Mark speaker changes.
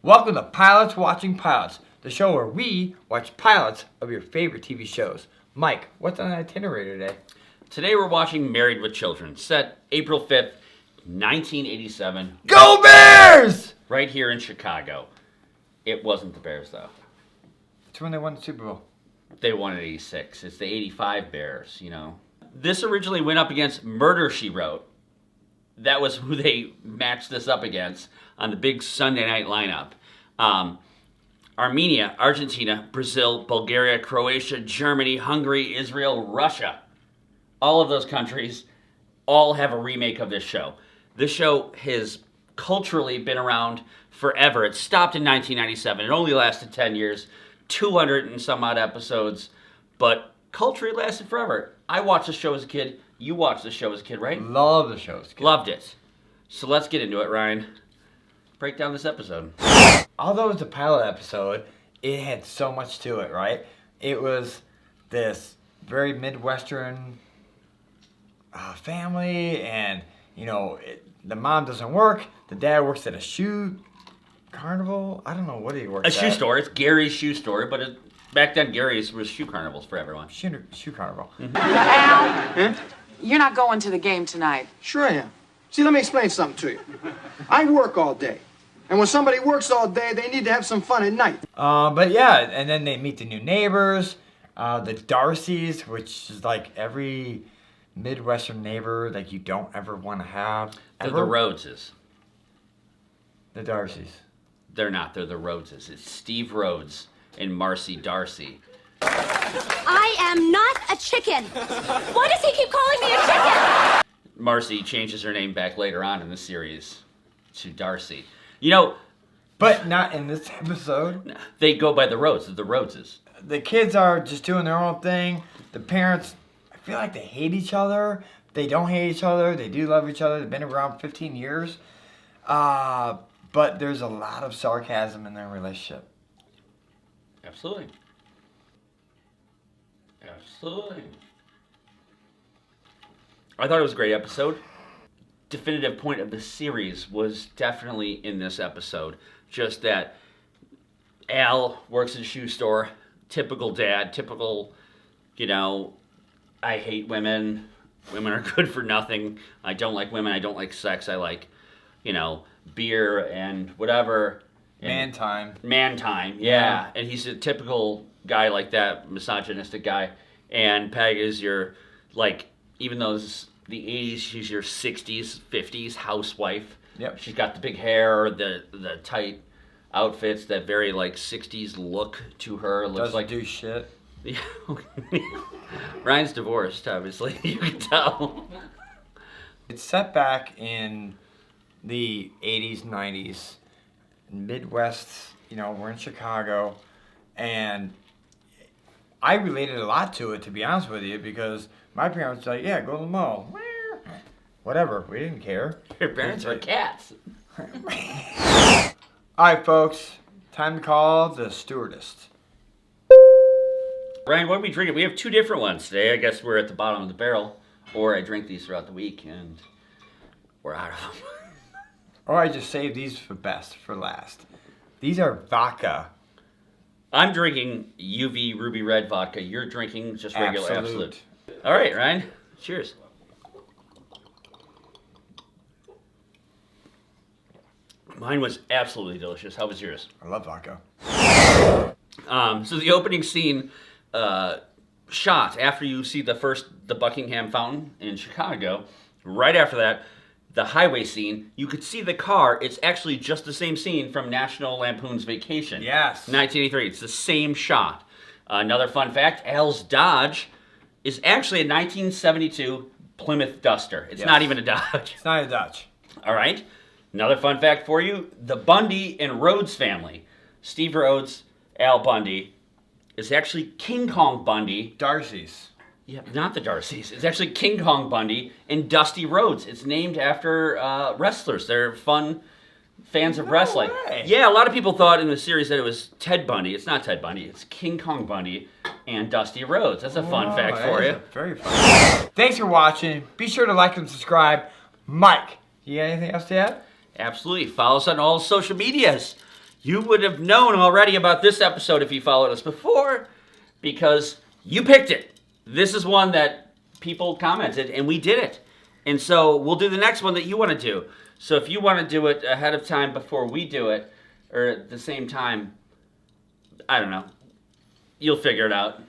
Speaker 1: Welcome to Pilots Watching Pilots, the show where we watch pilots of your favorite TV shows. Mike, what's on the itinerary today?
Speaker 2: Today we're watching Married with Children, set April 5th, 1987.
Speaker 1: Go Bears!
Speaker 2: Right here in Chicago. It wasn't the Bears, though.
Speaker 1: It's when they won the Super Bowl.
Speaker 2: They won in 86. It's the 85 Bears, you know. This originally went up against Murder, She Wrote. That was who they matched this up against on the big Sunday night lineup. Armenia, Argentina, Brazil, Bulgaria, Croatia, Germany, Hungary, Israel, Russia. All of those countries all have a remake of this show. This show has culturally been around forever. It stopped in 1997. It only lasted 10 years, 200 and some odd episodes, but culturally lasted forever. I watched the show as a kid. You watched the show as a kid, right?
Speaker 1: Love the show as a kid.
Speaker 2: Loved it. So let's get into it, Ryan. Break down this episode.
Speaker 1: Although it's a pilot episode, it had so much to it, right? It was this very Midwestern family, and, you know, the mom doesn't work. The dad works at a shoe carnival. I don't know what he works at.
Speaker 2: A shoe store. It's Gary's shoe store, but back then Gary's was shoe carnivals for everyone.
Speaker 1: Shoe carnival.
Speaker 3: Al, you're not going to the game tonight.
Speaker 4: Sure I am. See, let me explain something to you. I work all day. And when somebody works all day, they need to have some fun at night.
Speaker 1: But yeah, and then they meet the new neighbors, the Darcys, which is like every Midwestern neighbor like you don't ever want to have.
Speaker 2: They're the Rhodeses.
Speaker 1: The Darcys.
Speaker 2: They're not. They're the Rhodeses. It's Steve Rhodes and Marcy Darcy.
Speaker 5: I am not a chicken. Why does he keep calling me a chicken?
Speaker 2: Marcy changes her name back later on in the series to Darcy. You know,
Speaker 1: but not in this episode.
Speaker 2: They go by the Rhodes. They're the Rhodeses.
Speaker 1: The kids are just doing their own thing. The parents, I feel like they hate each other. They don't hate each other. They do love each other. They've been around 15 years. But there's a lot of sarcasm in their relationship.
Speaker 2: Absolutely. Absolutely. I thought it was a great episode. Definitive point of the series was definitely in this episode. Just that Al works at a shoe store. Typical dad. Typical, you know, I hate women. Women are good for nothing. I don't like women. I don't like sex. I like, you know, beer and whatever.
Speaker 1: Man time.
Speaker 2: Man time, yeah. And he's a typical guy like that, misogynistic guy. And Peg is your, like, even though this is the 80s, she's your 60s, 50s housewife.
Speaker 1: Yep. She's
Speaker 2: got the big hair, the tight outfits, that very, like, 60s look to her. Looks
Speaker 1: Doesn't
Speaker 2: like
Speaker 1: do shit.
Speaker 2: Yeah. Ryan's divorced, obviously. You can tell.
Speaker 1: It's set back in the 80s, 90s. Midwest, you know, we're in Chicago, and I related a lot to it, to be honest with you, because my parents were like, yeah, go to the mall. Whatever, we didn't care.
Speaker 2: Your parents are cats.
Speaker 1: Alright, folks, time to call the stewardess.
Speaker 2: Ryan, what are we drinking? We have two different ones today. I guess we're at the bottom of the barrel, or I drink these throughout the week, and we're out of them.
Speaker 1: Or I just saved these for best, for last. These are vodka.
Speaker 2: I'm drinking UV Ruby Red vodka. You're drinking just regular Absolute. All right, Ryan. Cheers. Mine was absolutely delicious. How was yours?
Speaker 1: I love vodka.
Speaker 2: So the opening scene shot after you see the Buckingham Fountain in Chicago. Right after that, the highway scene, you could see the car. It's actually just the same scene from National Lampoon's Vacation.
Speaker 1: Yes.
Speaker 2: 1983. It's the same shot. Another fun fact, Al's Dodge is actually a 1972 Plymouth Duster. It's not even a Dodge.
Speaker 1: It's not a Dodge.
Speaker 2: All right. Another fun fact for you, the Bundy and Rhodes family, Steve Rhodes, Al Bundy, is actually King Kong Bundy.
Speaker 1: Darcy's.
Speaker 2: Yeah, not the Darcys. It's actually King Kong Bundy and Dusty Rhodes. It's named after wrestlers. They're fun fans of wrestling.
Speaker 1: Way.
Speaker 2: Yeah, a lot of people thought in the series that it was Ted Bundy. It's not Ted Bundy. It's King Kong Bundy and Dusty Rhodes. That's a fun fact for you.
Speaker 1: Very fun. Thanks for watching. Be sure to like and subscribe. Mike, you got anything else to add?
Speaker 2: Absolutely. Follow us on all social medias. You would have known already about this episode if you followed us before, because you picked it. This is one that people commented, and we did it. And so we'll do the next one that you want to do. So if you want to do it ahead of time before we do it, or at the same time, I don't know. You'll figure it out.